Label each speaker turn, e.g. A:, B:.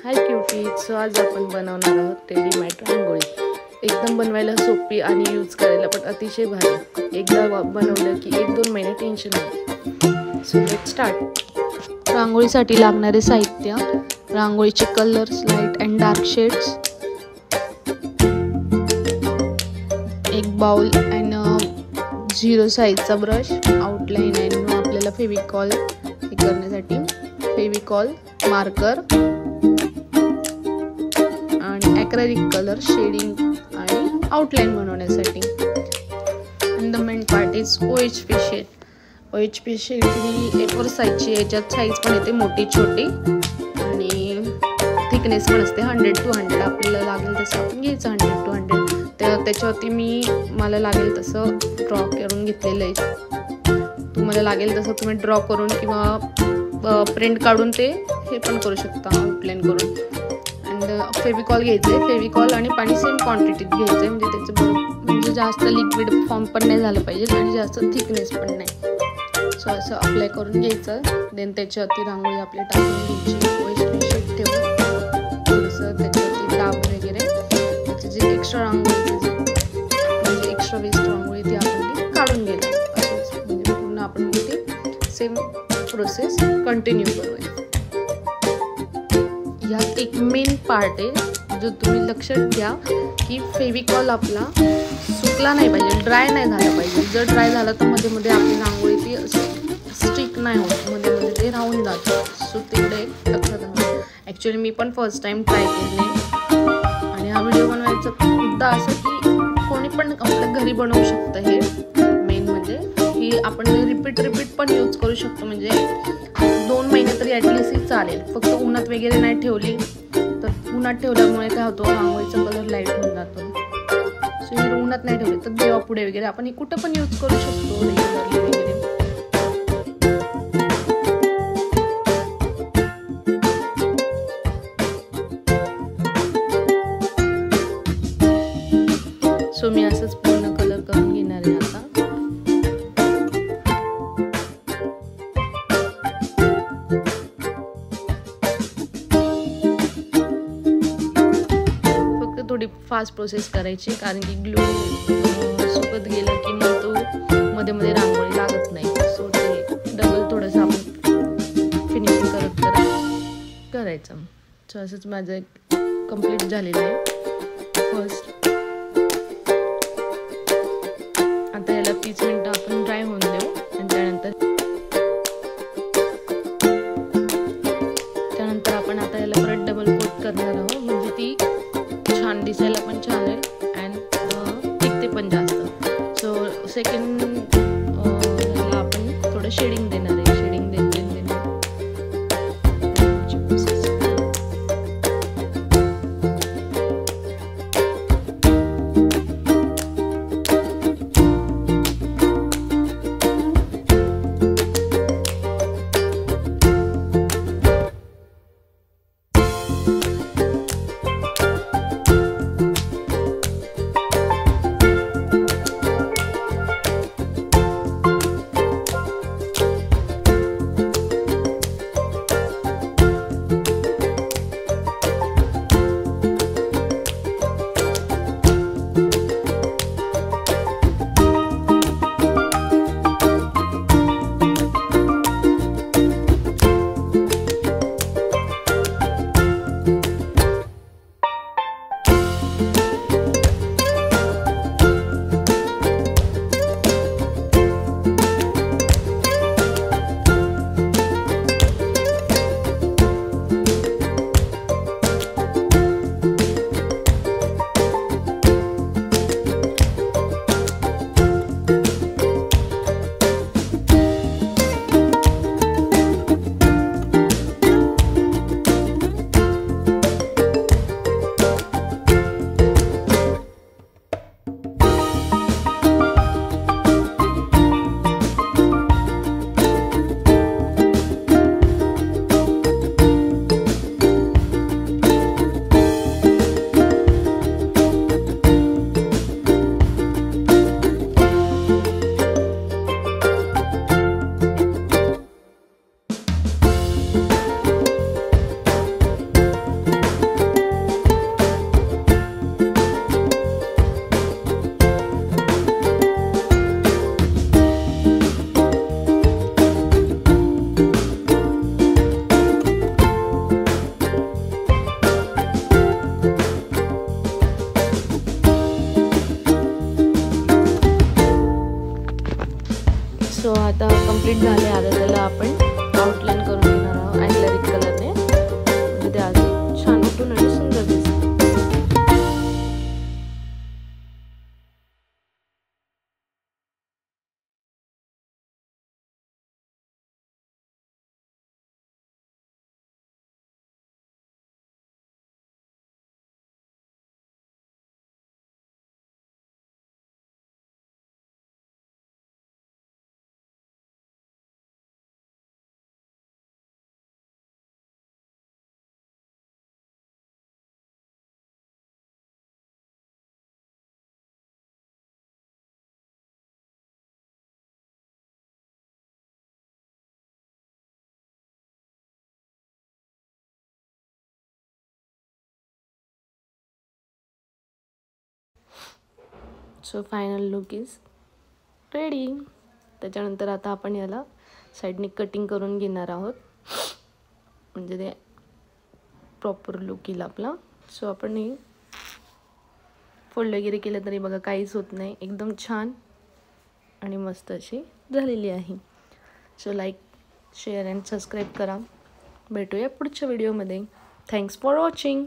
A: हाय cuties, so आज आपण बनवणार आहोत रेडीमेड रांगोळी। एकदम बनवायला सोपी आणि यूज करायला पण अतिशय भारी। एकदा बनवलं की 1-2 महिने टेन्शन नाही। So let's start. रांगोळीसाठी लागणारे साहित्य: रांगोळीचे colours, light and dark shades, एक बाउल अँड 0 साइजचा ब्रश, आउटलाइन अँड आपल्याला फेविकॉल हे करण्यासाठी फेविकॉल, मार्कर आणि ॲक्रेलिक कलर शेडिंग आणि आउटलाइन बनवण्यासाठी। And the main part is OHP sheet. OHP sheet ही A4 साइजची, याच्यात साइज पण येते मोठी छोटी आणि थिकनेस पण असते 100 to 100। आपल्याला लागेल तसं आपण घ्यायचं 100 to 100। त्याच्यावरती मला लागेल तसं ड्रॉ करून घेतलेलं आहे। तुम्हाला लागेल तसं तुम्ही ड्रॉ करून किंवा प्रिंट काढून ते हे पण करू शकता आउटलाइन करून। अँड फेविकॉल घ्यायचं आहे। फेविकॉल आणि पाणी सेम क्वांटिटीत घ्यायचं आहे, म्हणजे त्याचं म्हणजे जास्त लिक्विड फॉर्म पण नाही झालं पाहिजे आणि जास्त थिकनेस पण नाही। सो असं अप्लाय करून घ्यायचं। देन त्याच्यावरती रांगोळी आपली टाकून घ्यायची। OHP शीट ठेवून थोडंसं त्याच्यावरती दाब वगैरे त्याची जी एक्स्ट्रा रांगोळी म्हणजे एक्स्ट्रा वेस्ट रांगोळी ती आपण ती काढून घेणार। असंच म्हणजे पूर्ण आपण ती सेम प्रोसेस कंटिन्यू करूया। यात एक मेन पार्ट आहे जो तुम्ही लक्षात घ्या की फेविकॉल आपला सुकला नाही पाहिजे, ड्राय नाही झाला पाहिजे। जर ड्राय झाला तर मध्ये मध्ये आपली रांगोळी ती स्टिक नाही होत, मध्ये मध्ये ते राहून जातं। सो तिकडे लक्षात घ्या। ॲक्च्युली मी पण फर्स्ट टाइम ट्राय केले आणि हा व्हिडिओ बनवायचा मुद्दा असं की कोणी पण आपल्या घरी बनवू शकतं। हे मेन म्हणजे ही आपण रिपीट पण यूज करू शकतो, म्हणजे 2 महिने तरी ॲटलिस्ट ही चालेल। फक्त उन्हात वगैरे नाही ठेवली तर उन्हात ठेवल्यामुळे काय होतं, रांगोळीचा कलर लाईट होऊन जातो। सो ही उन्हात नाही ठेवली तर देवापुढे वगैरे आपण ही कुठं पण यूज करू शकतो रेग्युलरली वगैरे। सो मी असंच पूर्ण कलर करून घेणार आहे आता। फक्त थोडी फास्ट प्रोसेस करायची, कारण की ग्लू सुकत गेलं की मग तो मध्ये मध्ये रांगोळी लागत नाही। सो ते डबल थोडंसं आपण फिनिशिंग करत करायचं। सो असंच माझं कंप्लीट झालेलं आहे फर्स्ट। आता याला 30 मिनिटं आपण ड्राय होऊन देऊ आणि त्यानंतर आपण आता याला परत डबल कोट करणार आहोत, म्हणजे ती छान दिसायला पण छान आहे अँड टिकते पण जास्त। सो सेकंड याला आपण थोडं शेडिंग देणार आहे। Shading so final look is ready. त्याच्यानंतर आता आपण याला साईडने कटिंग करून घेणार आहोत, म्हणजे ते प्रॉपर लुक येईल आपला. सो आपण हे फोल्ड वगैरे केलं तरी बघा काहीच होत नाही, एकदम छान आणि मस्त अशी झालेली आहे. So like, share and subscribe करा. भेटूया पुढच्या व्हिडिओमध्ये. Thanks for watching.